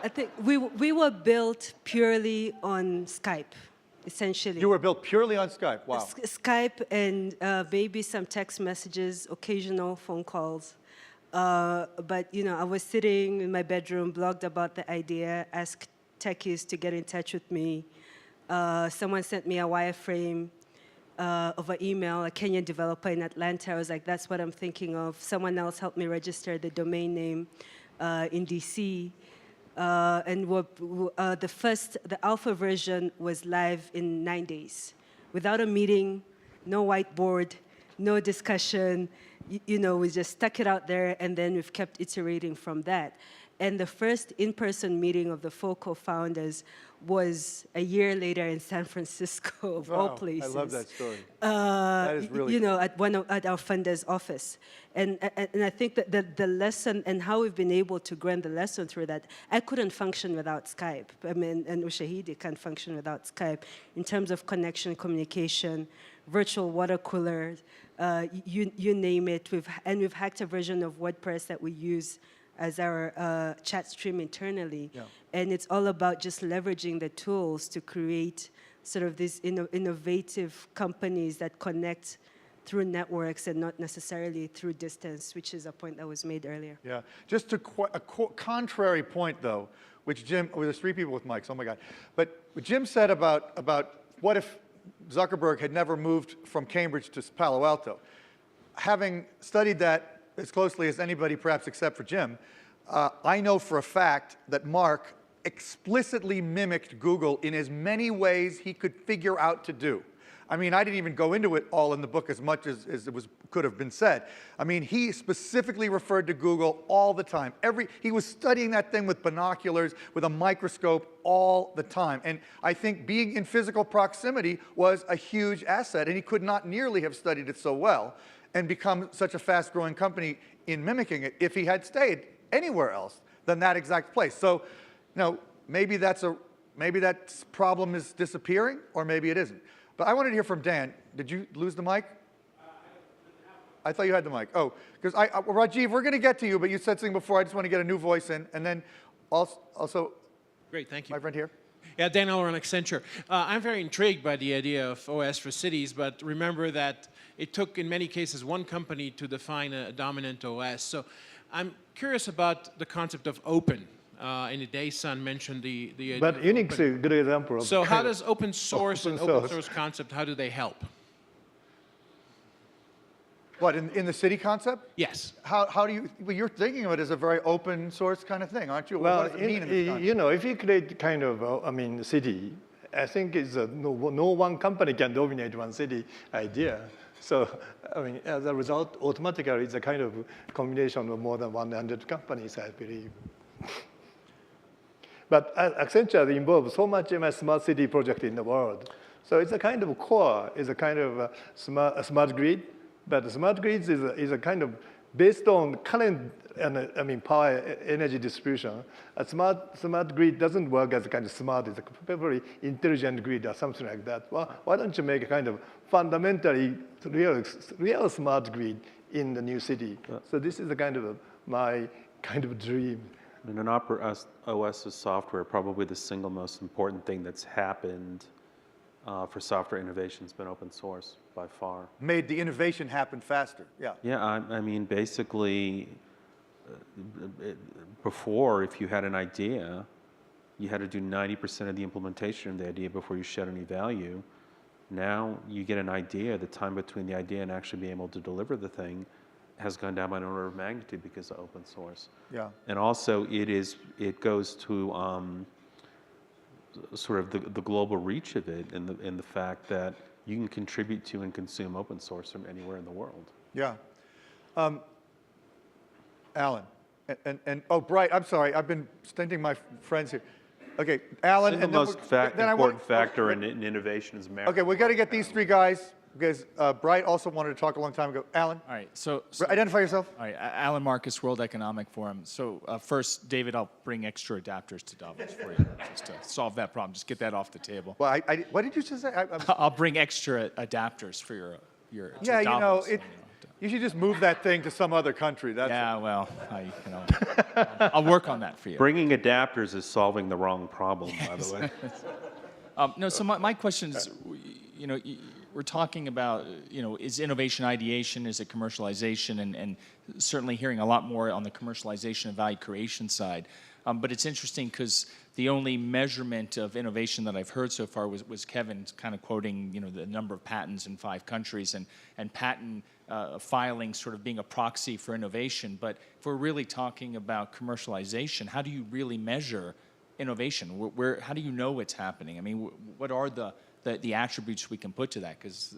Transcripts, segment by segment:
I think we were built purely on Skype, essentially. You were built purely on Skype. Wow. Skype and maybe some text messages, occasional phone calls. But I was sitting in my bedroom, blogged about the idea, asked techies to get in touch with me. Someone sent me a wireframe of an email, a Kenyan developer in Atlanta. I was like, that's what I'm thinking of. Someone else helped me register the domain name in DC. And the alpha version was live in 9 days. Without a meeting, no whiteboard, no discussion. We just stuck it out there, and then we've kept iterating from that. And the first in-person meeting of the four co-founders was a year later in San Francisco, of all places. I love that story. That is really cool. at our funder's office. And I think that the lesson and how we've been able to grant the lesson through that, I couldn't function without Skype. I mean, and Ushahidi can't function without Skype in terms of connection, communication, virtual water coolers, you name it. We've hacked a version of WordPress that we use as our chat stream internally. Yeah. And it's all about just leveraging the tools to create sort of these innovative companies that connect through networks and not necessarily through distance, which is a point that was made earlier. Yeah, just to a contrary point though, which Jim, there's three people with mics, oh my God. But what Jim said about what if Zuckerberg had never moved from Cambridge to Palo Alto. Having studied that as closely as anybody, perhaps except for Jim, I know for a fact that Mark explicitly mimicked Google in as many ways he could figure out to do. I mean, I didn't even go into it all in the book as much as could have been said. I mean, he specifically referred to Google all the time. He was studying that thing with binoculars, with a microscope all the time. And I think being in physical proximity was a huge asset, and he could not nearly have studied it so well and become such a fast-growing company in mimicking it if he had stayed anywhere else than that exact place. So, maybe that problem is disappearing, or maybe it isn't. But I wanted to hear from Dan. Did you lose the mic? I thought you had the mic. Oh, because Rajiv, we're going to get to you, but you said something before. I just want to get a new voice in. And then also great, thank you. My friend here. Yeah, Dan Eller on Accenture. I'm very intrigued by the idea of OS for cities, but remember that it took, in many cases, one company to define a dominant OS. So I'm curious about the concept of open. And Idei-san mentioned the idea. But Unix is a good example. So how does open source and open source concept, how do they help? What, in the city concept? Yes. How do you, well, you're thinking of it as a very open source kind of thing, aren't you? Well, what does it mean in this context? if you create kind of, city, I think it's no one company can dominate one city idea. So, as a result, automatically it's a kind of combination of more than 100 companies, I believe. But Accenture involves so much in a smart city project in the world. So it's a kind of core, is a kind of smart grid. But smart grids is a kind of based on current, power energy distribution. A smart grid doesn't work as a kind of smart, it's a very intelligent grid or something like that. Well, why don't you make a kind of fundamentally real smart grid in the new city? Yeah. So this is a kind of my kind of dream. And an OS is software, probably the single most important thing that's happened for software innovation has been open source by far. Made the innovation happen faster, yeah. Yeah, I mean, basically, before, if you had an idea, you had to do 90% of the implementation of the idea before you shed any value. Now, you get an idea, the time between the idea and actually being able to deliver the thing has gone down by an order of magnitude because of open source. Yeah. And also, it goes to sort of the global reach of it, in the fact that you can contribute to and consume open source from anywhere in the world. Yeah. Alan, and oh, Bright, I'm sorry, I've been stinting my friends here. Okay, Alan. The most important factor in innovation is merit. Okay, we got to get these three guys, because Bright also wanted to talk a long time ago. Alan? All right, so identify yourself. All right, Alan Marcus, World Economic Forum. So first, David, I'll bring extra adapters to Davos for you, just to solve that problem. Just get that off the table. Well, what did you just say? I'll bring extra adapters for your yeah, Davos, You should just move that thing to some other country. That's Yeah, well, I'll work on that for you. Bringing adapters is solving the wrong problem, by the way. No, so my question is, we're talking about, is innovation ideation, is it commercialization, and certainly hearing a lot more on the commercialization and value creation side. But it's interesting because the only measurement of innovation that I've heard so far was Kevin kind of quoting, the number of patents in 5 countries and patent filing sort of being a proxy for innovation. But if we're really talking about commercialization, how do you really measure innovation? How do you know it's happening? I mean, what are the attributes we can put to that? Because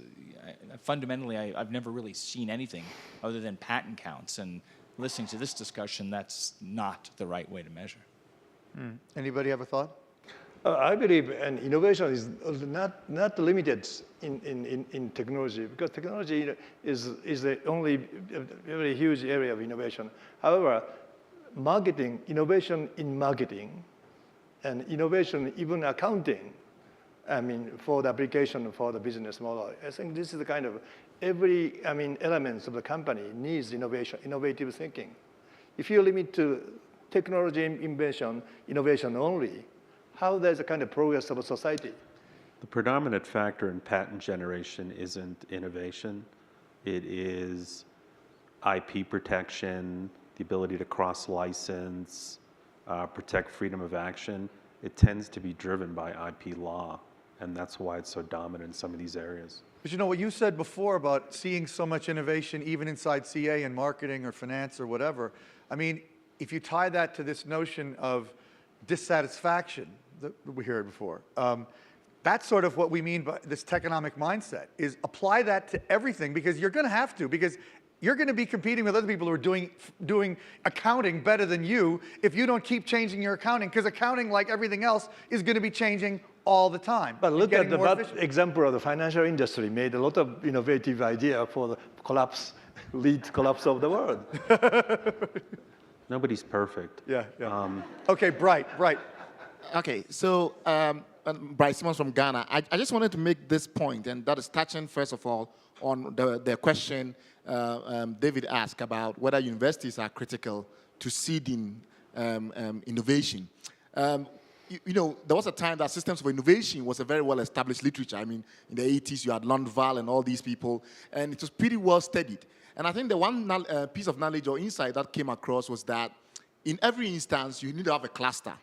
fundamentally, I've never really seen anything other than patent counts. And listening to this discussion, that's not the right way to measure. Anybody have a thought? I believe an innovation is not limited in technology, because technology is the only very huge area of innovation. However, marketing, innovation in marketing, and innovation even accounting, for the application for the business model. I think this is the kind of elements of the company needs innovation, innovative thinking. If you limit to technology innovation only, how there's a kind of progress of a society? The predominant factor in patent generation isn't innovation. It is IP protection, the ability to cross-license, protect freedom of action. It tends to be driven by IP law, and that's why it's so dominant in some of these areas. But what you said before about seeing so much innovation even inside CA and marketing or finance or whatever, if you tie that to this notion of dissatisfaction that we heard before, that's sort of what we mean by this techonomic mindset, is apply that to everything, because you're going to have to, because you're going to be competing with other people who are doing accounting better than you if you don't keep changing your accounting, because accounting, like everything else, is going to be changing all the time. But look at the example of the financial industry made a lot of innovative idea for the lead collapse of the world. Nobody's perfect. Yeah. Okay, Bright. Okay, so Bryce Simmons from Ghana. I just wanted to make this point, and that is touching, first of all, on the question David asked about whether universities are critical to seeding innovation. There was a time that systems of innovation was a very well-established literature. In the 80s, you had Lundvall and all these people, and it was pretty well studied. And I think the one piece of knowledge or insight that came across was that in every instance, you need to have a cluster.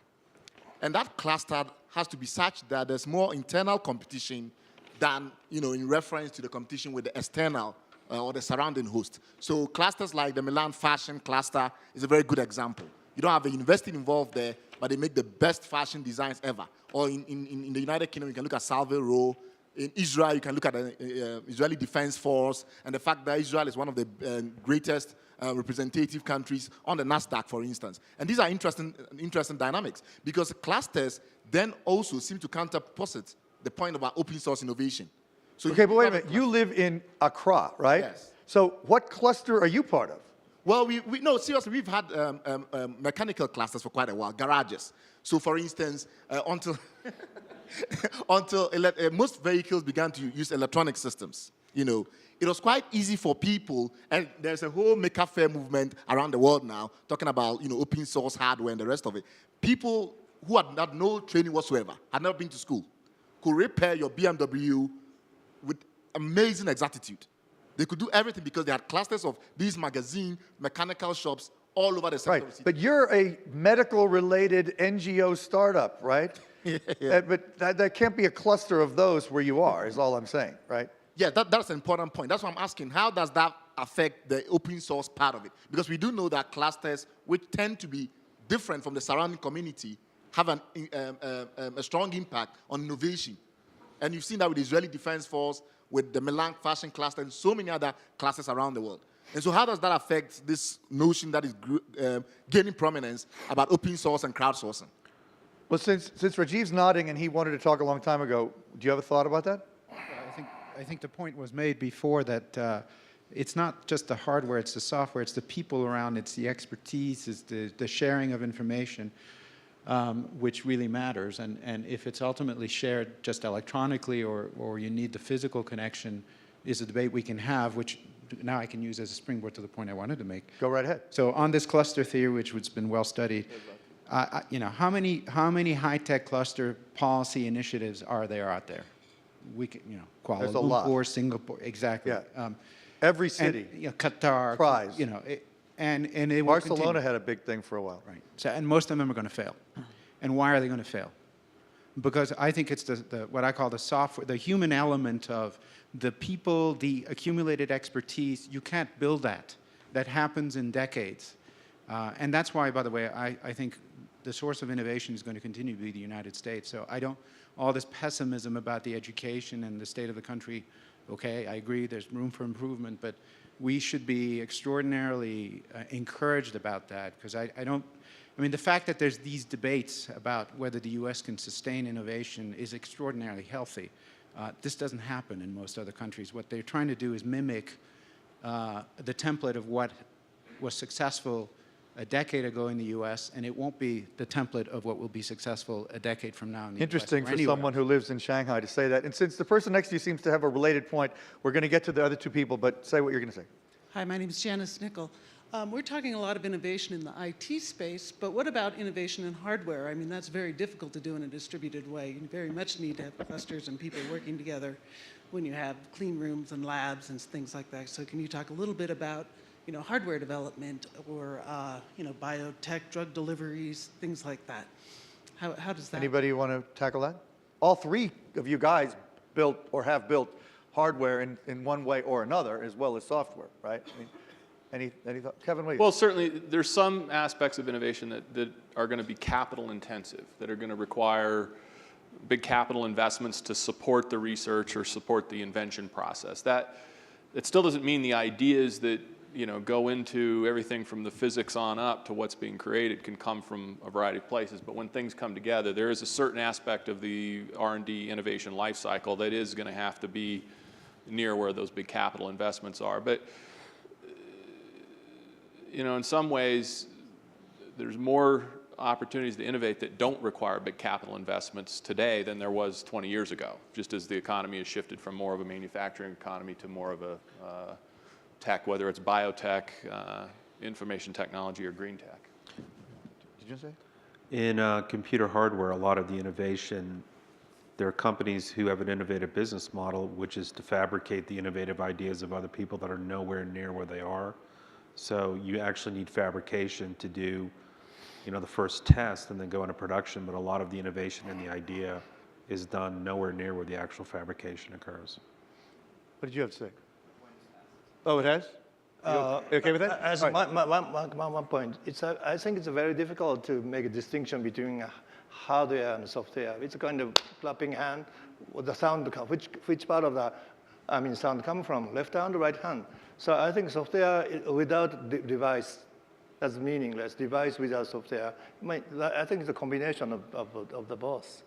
And that cluster has to be such that there's more internal competition than, in reference to the competition with the external or the surrounding host. So clusters like the Milan fashion cluster is a very good example. You don't have a university involved there, but they make the best fashion designs ever. Or in the United Kingdom, you can look at Savile Row. In Israel, you can look at the Israeli Defense Force, and the fact that Israel is one of the greatest representative countries on the NASDAQ, for instance. And these are interesting dynamics, because clusters then also seem to counterposit the point about open source innovation. So okay, but wait a minute. You live in Accra, right? Yes. So what cluster are you part of? Well, no, seriously, we've had mechanical clusters for quite a while, garages. So, for instance, until most vehicles began to use electronic systems, it was quite easy for people, and there's a whole maker fair movement around the world now talking about, open source hardware and the rest of it. People who had no training whatsoever, had never been to school, could repair your BMW with amazing exactitude. They could do everything because they had clusters of these mechanical shops all over the sector. Right, but you're a medical-related NGO startup, right? Yeah. But there can't be a cluster of those where you are, is all I'm saying, right? Yeah, that's an important point. That's why I'm asking, how does that affect the open source part of it? Because we do know that clusters, which tend to be different from the surrounding community, have a strong impact on innovation. And you've seen that with the Israeli Defense Force, with the Milan fashion cluster, and so many other clusters around the world. And so how does that affect this notion that is gaining prominence about open source and crowdsourcing? Well, since Rajiv's nodding and he wanted to talk a long time ago, do you have a thought about that? I think the point was made before that it's not just the hardware, it's the software, it's the people around, it's the expertise, it's the sharing of information, which really matters. And if it's ultimately shared just electronically or you need the physical connection is a debate we can have, which now I can use as a springboard to the point I wanted to make. Go right ahead. So on this cluster theory, which has been well studied, you know, how many high-tech cluster policy initiatives are there out there? We can, you know, Kuala There's a lot. Lumpur, Singapore, exactly. Yeah. Every city. And, you know, Qatar, tries. you know, and it will Barcelona continue. had a big thing for a while. Right. So, and most of them are going to fail. And why are they going to fail? Because I think it's what I call the software, the human element of the people, the accumulated expertise. You can't build that. That happens in decades. And that's why, by the way, I think the source of innovation is going to continue to be the United States. So I don't, all this pessimism about the education and the state of the country, okay, I agree, there's room for improvement, but we should be extraordinarily encouraged about that, because I mean, the fact that there's these debates about whether the US can sustain innovation is extraordinarily healthy. This doesn't happen in most other countries. What they're trying to do is mimic the template of what was successful a decade ago in the US, and it won't be the template of what will be successful a decade from now in the Interesting US. for someone who lives in Shanghai to say that. And since the person next to you seems to have a related point, we're going to get to the other two people, but say what you're going to say. Hi, my name is Janice Nickel. We're talking a lot of innovation in the IT space, but what about innovation in hardware? I mean, that's very difficult to do in a distributed way. You very much need to have clusters and people working together when you have clean rooms and labs and things like that. So can you talk a little bit about, you know, hardware development or, you know, biotech, drug deliveries, things like that? How does that? Anybody want to tackle that? All three of you guys built or have built hardware in one way or another, as well as software, right? I mean, any thought? Kevin, what do you Well, certainly there's some aspects of innovation that are going to be capital intensive, that are going to require big capital investments to support the research or support the invention process. That it still doesn't mean the ideas that, you know, go into everything from the physics on up to what's being created can come from a variety of places. But when things come together, there is a certain aspect of the R&D innovation life cycle that is going to have to be near where those big capital investments are. But you know, in some ways, there's more opportunities to innovate that don't require big capital investments today than there was 20 years ago, just as the economy has shifted from more of a manufacturing economy to more of a tech, whether it's biotech, information technology, or green tech. Did you say? In computer hardware, a lot of the innovation, there are companies who have an innovative business model, which is to fabricate the innovative ideas of other people that are nowhere near where they are. So you actually need fabrication to do, you know, the first test and then go into production, but a lot of the innovation and the idea is done nowhere near where the actual fabrication occurs. What did you have to say? Oh, it has? You okay with that? As All right. one point, I think it's very difficult to make a distinction between hardware and software. It's a kind of clapping hand. The sound, which part of the sound come from, left hand or right hand? So I think software without device, that's meaningless. Device without software, I think it's a combination of the both.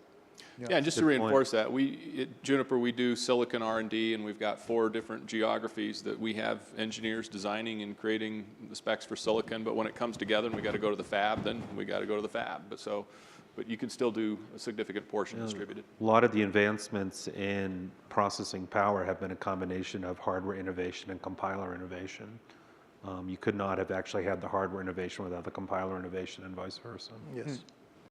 Yeah, and just to reinforce that, at Juniper, we do silicon R&D, and we've got 4 different geographies that we have engineers designing and creating the specs for silicon. But when it comes together and we got to go to the fab, then we got to go to the fab. But you can still do a significant portion distributed. A lot of the advancements in processing power have been a combination of hardware innovation and compiler innovation. You could not have actually had the hardware innovation without the compiler innovation and vice versa. Yes.